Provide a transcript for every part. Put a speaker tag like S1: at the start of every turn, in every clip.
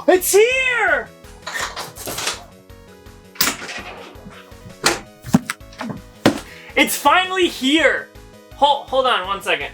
S1: It's here! It's finally here! Hold on 1 second.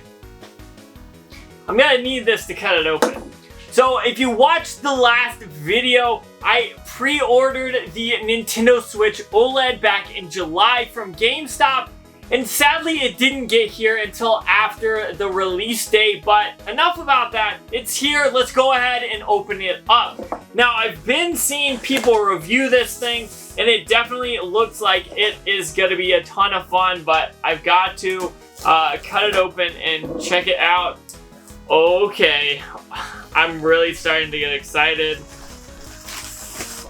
S1: I'm gonna need this to cut it open. So if you watched the last video, I pre-ordered the Nintendo Switch OLED back in July from GameStop, and sadly it didn't get here until after the release date, but enough about that. It's here, let's go ahead and open it up. Now I've been seeing people review this thing, and it definitely looks like it is gonna be a ton of fun, but I've got to cut it open and check it out. Okay, I'm really starting to get excited.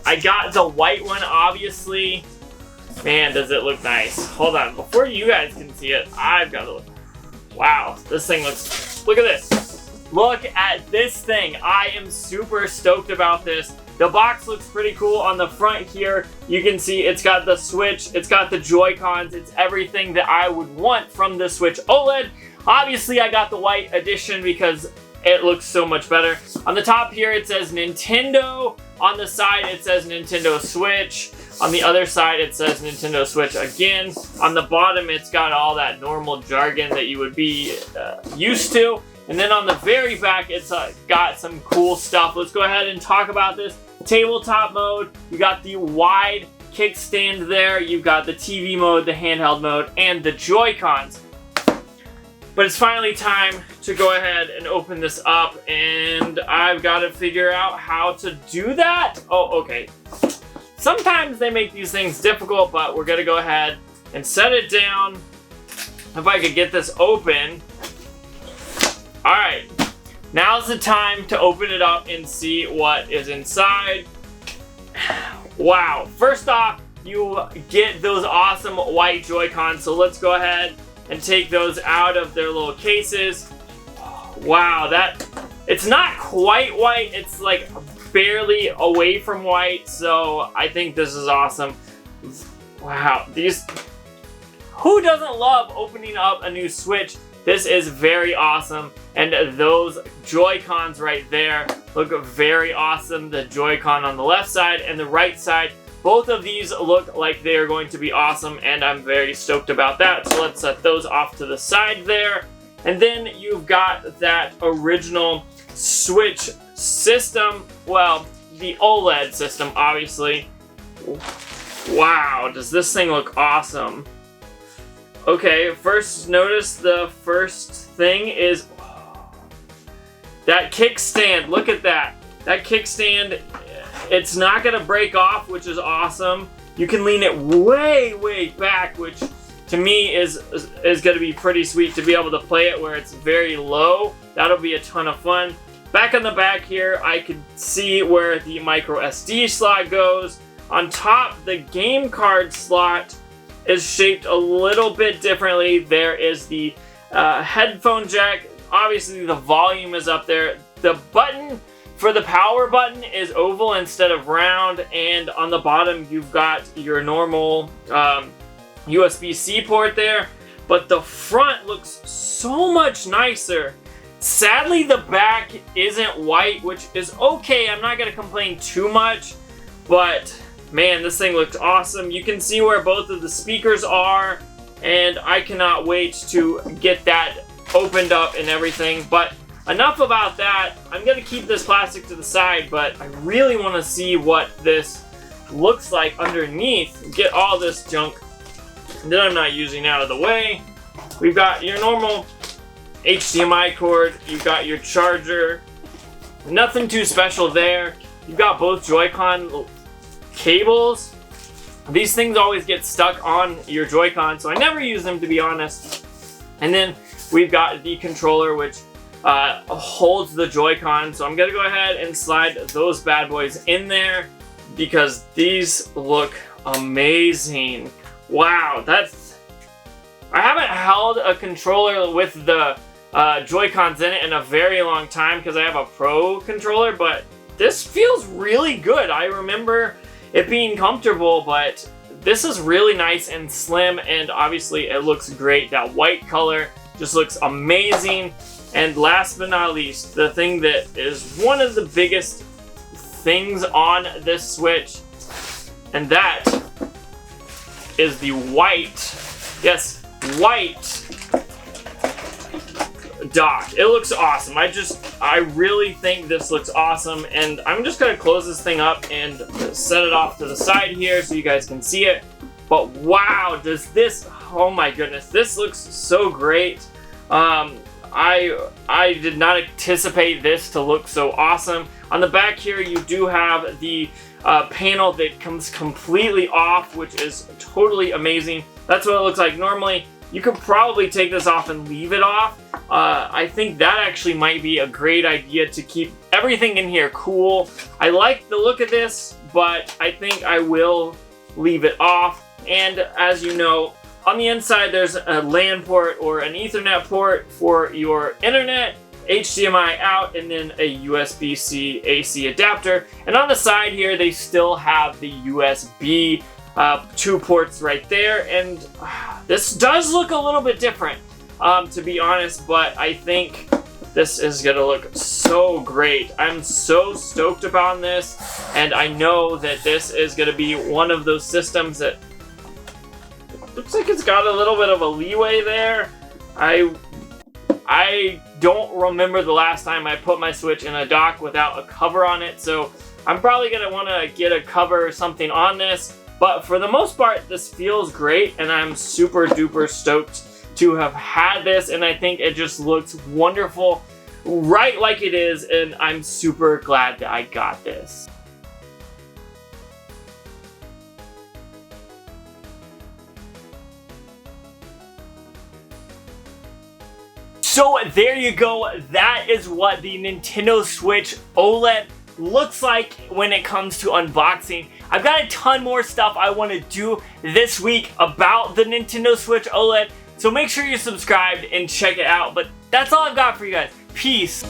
S1: I got the white one, obviously. Man, does it look nice. Hold on, before you guys can see it, I've got to look. Wow, this thing looks, look at this. Look at this thing. I am super stoked about this. The box looks pretty cool. On the front here, you can see it's got the Switch, it's got the Joy-Cons, it's everything that I would want from the Switch OLED. Obviously, I got the white edition because it looks so much better. On the top here, it says Nintendo. On the side, it says Nintendo Switch. On the other side, it says Nintendo Switch again. On the bottom, it's got all that normal jargon that you would be used to. And then on the very back, it's got some cool stuff. Let's go ahead and talk about this. Tabletop mode, you got the wide kickstand there. You've got the TV mode, the handheld mode, and the Joy-Cons. But it's finally time to go ahead and open this up, and I've got to figure out how to do that. Oh, okay. Sometimes they make these things difficult, but we're gonna go ahead and set it down. If I could get this open. All right, now's the time to open it up and see what is inside. Wow, first off, you get those awesome white Joy-Cons, so let's go ahead and take those out of their little cases. Wow, it's not quite white, it's like barely away from white, so I think this is awesome. Wow, who doesn't love opening up a new Switch? This is very awesome, and those Joy-Cons right there look very awesome. The Joy-Con on the left side and the right side, both of these look like they are going to be awesome, and I'm very stoked about that. So let's set those off to the side there. And then you've got that original Switch system. Well, the OLED system, obviously. Wow, does this thing look awesome. Okay, first notice the first thing is that kickstand. Look at that. That kickstand, it's not gonna break off, which is awesome. You can lean it way, way back, which to me is gonna be pretty sweet to be able to play it where it's very low. That'll be a ton of fun. Back on the back here, I can see where the micro SD slot goes. On top, the game card slot is shaped a little bit differently. There is the headphone jack. Obviously, the volume is up there. The button for the power button is oval instead of round, and on the bottom you've got your normal USB-C port there, but the front looks so much nicer. Sadly, the back isn't white, which is okay. I'm not gonna complain too much, but man, this thing looks awesome. You can see where both of the speakers are, and I cannot wait to get that opened up and everything. But enough about that. I'm gonna keep this plastic to the side, but I really want to see what this looks like underneath. Get all this junk that I'm not using out of the way. We've got your normal HDMI cord. You've got your charger. Nothing too special there. You've got both Joy-Con cables. These things always get stuck on your Joy-Con, so I never use them, to be honest. And then we've got the controller, which holds the Joy-Con, so I'm gonna go ahead and slide those bad boys in there because these look amazing. Wow, I haven't held a controller with the Joy-Cons in it in a very long time because I have a Pro controller, but this feels really good. I remember it being comfortable, but this is really nice and slim, and obviously it looks great. That white color just looks amazing. And last but not least, the thing that is one of the biggest things on this Switch, and that is the white, yes, white dock. It looks awesome. I really think this looks awesome, and I'm just gonna close this thing up and set it off to the side here so you guys can see it. But wow, does this, oh my goodness, this looks so great. I did not anticipate this to look so awesome. On the back here, you do have the panel that comes completely off, which is totally amazing. That's what it looks like normally. You could probably take this off and leave it off. I think that actually might be a great idea to keep everything in here cool. I like the look of this, but I think I will leave it off. And as you know, on the inside there's a LAN port or an Ethernet port for your internet, HDMI out, and then a USB-C AC adapter. And on the side here, they still have the USB 2 ports right there. And this does look a little bit different, to be honest, but I think this is gonna look so great. I'm so stoked about this, and I know that this is gonna be one of those systems that looks like it's got a little bit of a leeway there. I don't remember the last time I put my Switch in a dock without a cover on it, so I'm probably gonna wanna get a cover or something on this. But for the most part, this feels great, and I'm super duper stoked to have had this, and I think it just looks wonderful, right like it is, and I'm super glad that I got this. So there you go, that is what the Nintendo Switch OLED looks like when it comes to unboxing. I've got a ton more stuff I want to do this week about the Nintendo Switch OLED, so make sure you're subscribed and check it out. But that's all I've got for you guys. Peace.